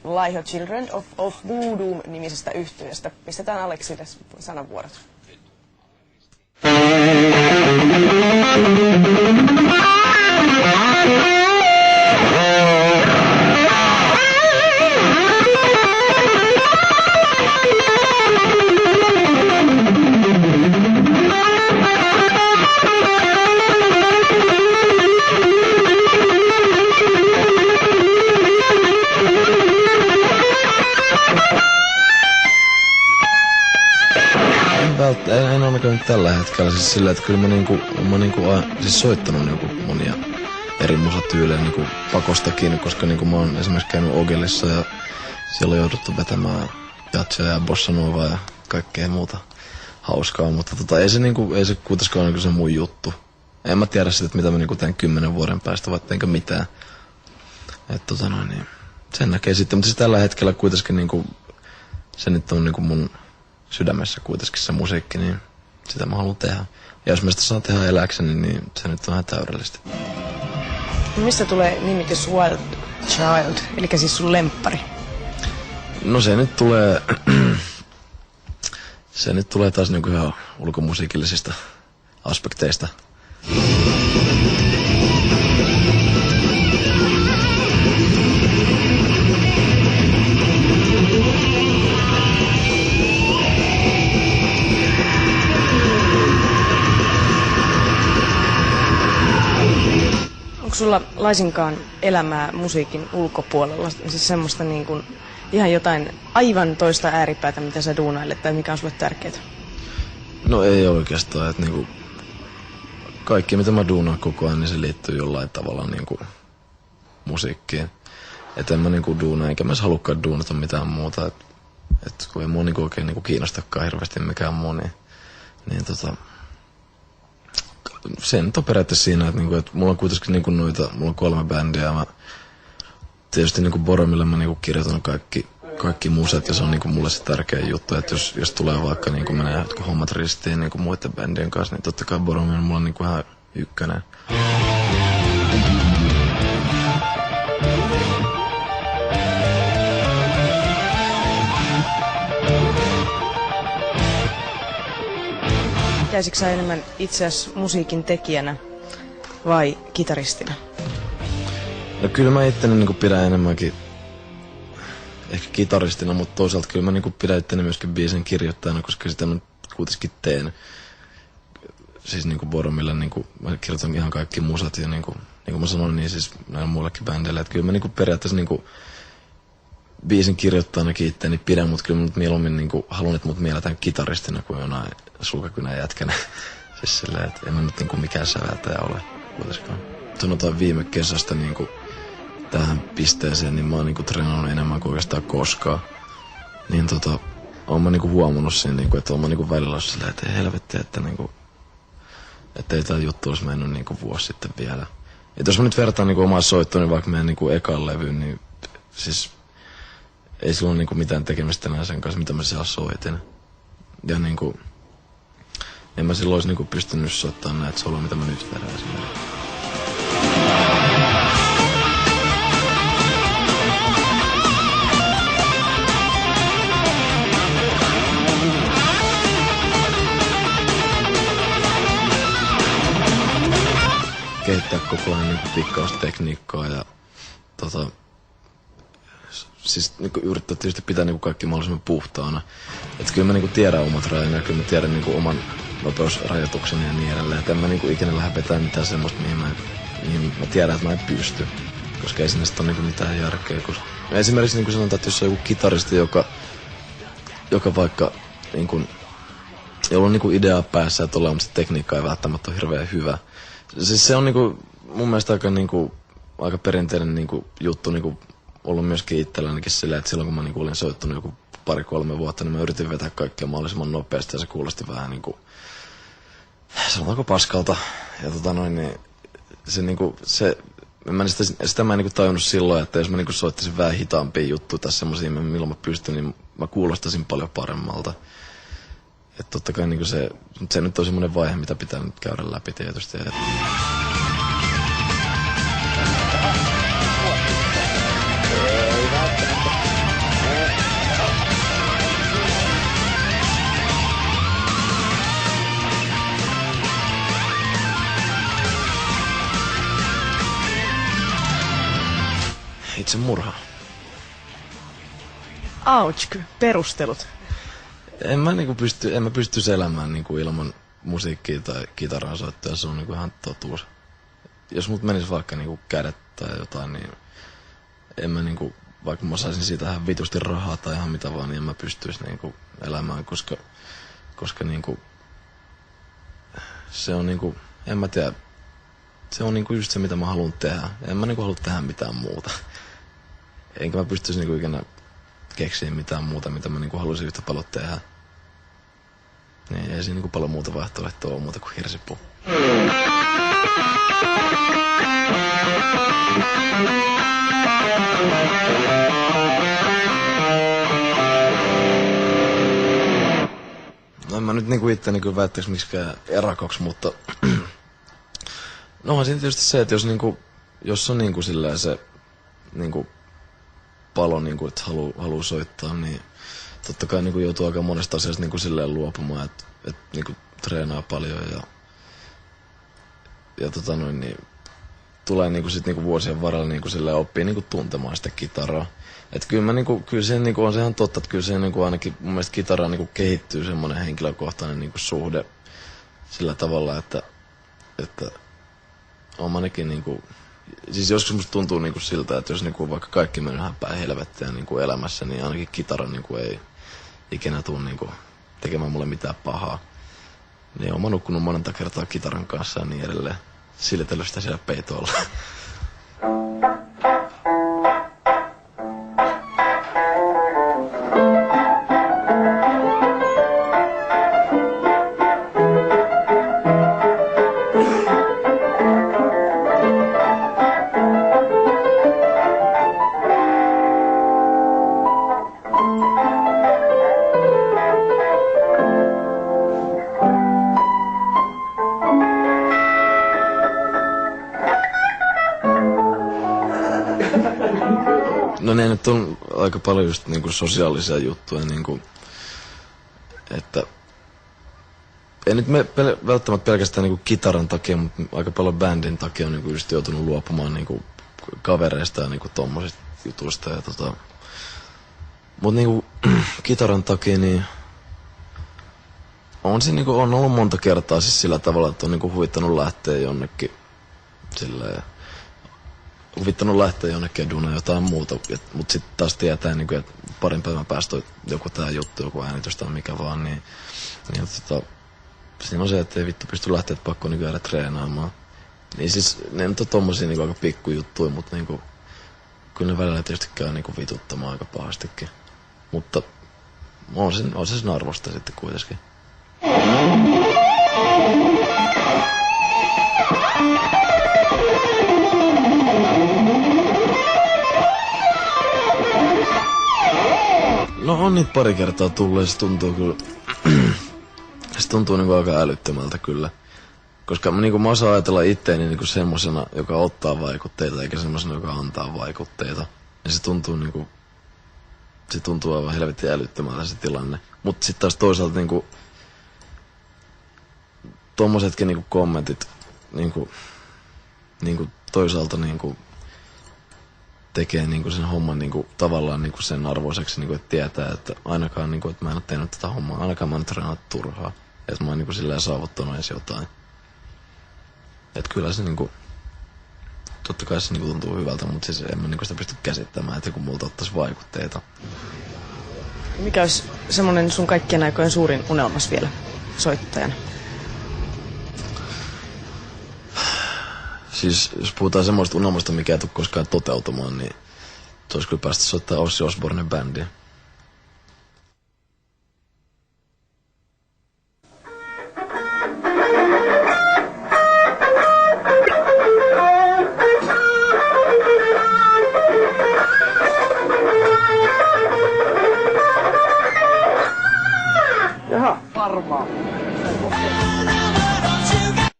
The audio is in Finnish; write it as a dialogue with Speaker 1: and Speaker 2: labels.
Speaker 1: Laiho Children of Voodoo-nimisestä yhtyeestä. Pistetään Aleksille sanavuorot.
Speaker 2: En ainakaan tällä hetkellä siis sillä, että kyllä mä siis soittanut niinku monia eri musatyylejä niinku pakostakin, koska niinku mä oon esimerkiksi käynyt Ogelissa ja siellä on jouduttu vetämään jatsia ja bossa novaa ja kaikkea muuta hauskaa, mutta ei se kuitenkaan niinku se mun juttu. En mä tiedä sitä, että mitä mä niinku teen 10 vuoden päästä, vai teenkö mitään. Että niin, sen näkee sitten, mutta siis tällä hetkellä kuitenkin niinku, se nyt on niinku mun sydämessä kuitenkin se musiikki, niin sitä mä haluan tehdä. Ja jos mä sitä saan tehdä eläkseni, niin se nyt on ihan täydellistä.
Speaker 1: Mistä tulee nimitys Wild Child, eli siis sun lemppari?
Speaker 2: No se nyt tulee taas niinku ihan ulkomusiikillisista aspekteista.
Speaker 1: Onko sulla laisinkaan elämää musiikin ulkopuolella? Siis semmoista niin kuin ihan jotain aivan toista ääripäätä, mitä sä duunailet, tai mikä on sulle tärkeää?
Speaker 2: No ei oikeastaan, että niinku kaikki mitä mä duunaan koko ajan, niin se liittyy jollain tavalla niinku musiikkiin. Että en mä niinku duunaa, enkä mä halukkaan duunata mitään muuta. Et kun ei mua niinku oikein niinku kiinnostakaan hirveästi mikään muu, niin se nyt on periaatteessa siinä, että mulla on kuitenkin niinku mulla on 3 bändiä ja mä tietysti niinku Boromille mä niinku kirjoitan kaikki muset ja se on niinku mulle se tärkeä juttu, että jos tulee vaikka niinku menee jotkut hommat ristiin niinku muiden bändien kanssa, niin totta kai Boromille mulla on niinku ihan ykkönen.
Speaker 1: Pitäisikö sä enemmän itseäsi musiikin tekijänä vai kitaristina?
Speaker 2: No kyllä mä itteni niinku pidän enemmänkin ehkä kitaristina, mutta toisaalta kyllä mä niinku pidän itteni myöskin biisin kirjoittajana, koska sitä mä kuitenkin teen. Siis niinku Boromilla niinku mä kirjoitan ihan kaikki musat ja niinku mä sanoin, niin siis näillä muillekin bändeille, että kyllä mä niinku periaatteessa niinku biisin kirjoittajanakin itteni pidän, mutta kyllä mä mieluummin niinku haluan, että mut mielletään kitaristina kuin jonain sulkakynän jätkänä. Siis silleen, että en mä nyt niinku mikään säveltäjä ole kuitenkaan. Sanotaan viime kesästä niinku tähän pisteeseen, niin mä oon niinku treenannut enemmän kuin oikeastaan koskaan. Niin oon mä niinku huomannut siinä, niinku, että oon mä niinku välillä silleen, että ei helvetti, että niinku, että ei tää juttu olisi mennyt niinku vuosi sitten vielä. Et jos mä nyt vertaan niinku omaa soittoa, niin vaikka meidän niinku ekan levyyn, niin siis ei sillä ole niinku mitään tekemistä enää sen kanssa, mitä mä siellä soitin. Ja niinku en mä silloin olisi niinku pystynyt soittamaan näitä soloja, mitä mä nyt vedän esimerkiksi. Kehittää koko ajan niinku pikkaustekniikkaa ja siis niinku yrittää tietysti pitää niinku kaikki mahdollisimman puhtaana. Et kyllä mä niinku tiedän omat rajani ja kyllä mä tiedän niinku oman nopeusrajoitukseni ja niin edelleen. Et en mä niinku ikinä lähde vetää mitään semmoista, mihin mä tiedän, että mä en pysty. Koska ei sinne ole niinku mitään järkeä. Esimerkiksi niinku sanotaan, että jos on joku kitaristi, joka vaikka niinku, jolla on niinku ideaa päässä ja tolla, mutta se tekniikka ei välttämättä ole hirveän hyvä. Siis se on niinku mun mielestä aika perinteinen niinku juttu niinku ollut myöskin itsellänikin silleen, että silloin kun mä niinku olin soittanut joku 2-3 vuotta, niin mä yritin vetää kaikkea mahdollisimman nopeasti ja se kuulosti vähän niinku, sanotaanko paskalta. Ja niin se niinku, sitä mä en niinku tajunnut silloin, että jos mä niinku soittaisin vähän hitaampia juttuja tässä semmosia, milloin mä pystyn, niin mä kuulostaisin paljon paremmalta. Että totta kai niinku se nyt on semmoinen vaihe, mitä pitää nyt käydä läpi tietysti. Ei välttämättä. Itsemurha.
Speaker 1: Ouch, perustelut.
Speaker 2: En mä pysty elämään niinku ilman musiikkia tai kitaran soittoa, se on niinku ihan totuus. Jos mut menis vaikka niinku kädet tai jotain, niin en mä niinku, vaikka mä saisin siitä ihan vitusti rahaa tai ihan mitä vaan, niin en mä pystyis niinku elämään, koska niinku se on niinku, en mä tiedä, se on niinku just se mitä mä haluan tehdä. En mä niinku halua tehdä mitään muuta. Enkä mä pystyisi niinku ikinä keksiä mitään muuta, mitä mä niinku haluaisin yhtä paljon tehdä. Niin ei siinä niinku paljon muuta vaihtoehtoa ole muuta kuin hirsipuu. No en mä nyt niinku itteni kyllä väittäis miksikään erakoksi, mutta no onhan siinä tietysti se, että jos on niinku silleen se niinku palo niinku, että haluu soittaa, niin totta kai niinku joutuu aika monesta asiasta niinku silleen luopumaan, että niinku treenaa paljon ja niin tulee niinku sit niinku vuosien varrella niinku silleen oppii niinku tuntemaan sitä kitaraa. Et kyllä mä niinku, kyllä se niinku on se ihan totta, että kyllä se niinku ainakin mun mielestä kitaraan niinku kehittyy semmonen henkilökohtainen niinku suhde sillä tavalla, että on ainakin niinku, siis joskus musta tuntuu niinku siltä, että jos niinku vaikka kaikki menee ihan päin helvettiä niinku elämässä, niin ainakin kitara niinku ei ikinä tuu niinku tekemään mulle mitään pahaa. Niin oon mä nukkunut monenta kertaa kitaran kanssa ja niin edelleen. Silitellyt sitä siellä peitolla. No ne nyt on aika paljon just niinku sosiaalisia juttuja, niinku, että ei nyt välttämättä pelkästään niinku kitaran takia, mutta aika paljon bändin takia on niinku just joutunut luopumaan niinku kavereista ja niinku tommosista jutuista. Ja mut niinku kitaran takia niin on siinä niinku on ollut monta kertaa siis sillä tavalla, että on niinku huvittanut lähteä jonnekin silleen. Huvittanut lähteä jonnekin duunaan jotain muuta, mutta sitten taas tietää, niin kuin, että parin päivän päästä joku tää juttu, joku äänitys tai mikä vaan, niin siinä on se, että ei vittu pysty lähteä, että pakko niin jäädä treenaamaan. Niin siis ne nyt on tommosia niin aika pikkujuttuja, mutta niin kuin, kyllä ne välillä tietysti käy niin kuin vituttamaan aika pahastikin. Mutta on se sen arvosta sitten kuitenkin. No on niitä pari kertaa tullut ja se tuntuu kyllä, se tuntuu niinku aika älyttömältä kyllä. Koska niinku mä osaan ajatella itteeni niinku semmosena, joka ottaa vaikutteita, eikä semmosena, joka antaa vaikutteita. Ja se tuntuu aivan helvetin älyttömältä se tilanne. Mut sit taas toisaalta niinku, tommosetkin niinku kommentit, niinku toisaalta niinku tekee niinku sen homman niinku tavallaan niinku sen arvoiseksi, niinku, että tietää, että ainakaan niinku, että mä en ole tehnyt tätä hommaa, ainakaan mä en treenannut turhaa. Että mä oon niinku silleen saavuttanut edes jotain. Että kyllä se niinku, totta kai se niinku tuntuu hyvältä, mutta siis en mä niinku sitä pysty käsittämään, että joku multa ottaisi vaikutteita.
Speaker 1: Mikä olisi semmonen sun kaikkien aikojen suurin unelmas vielä soittajana?
Speaker 2: Siis jos puhutaan semmoista unelmasta, mikä ei tule koskaan toteutumaan, niin se olisi kyllä päästä soittaa Ozzy Osbournen bändiä.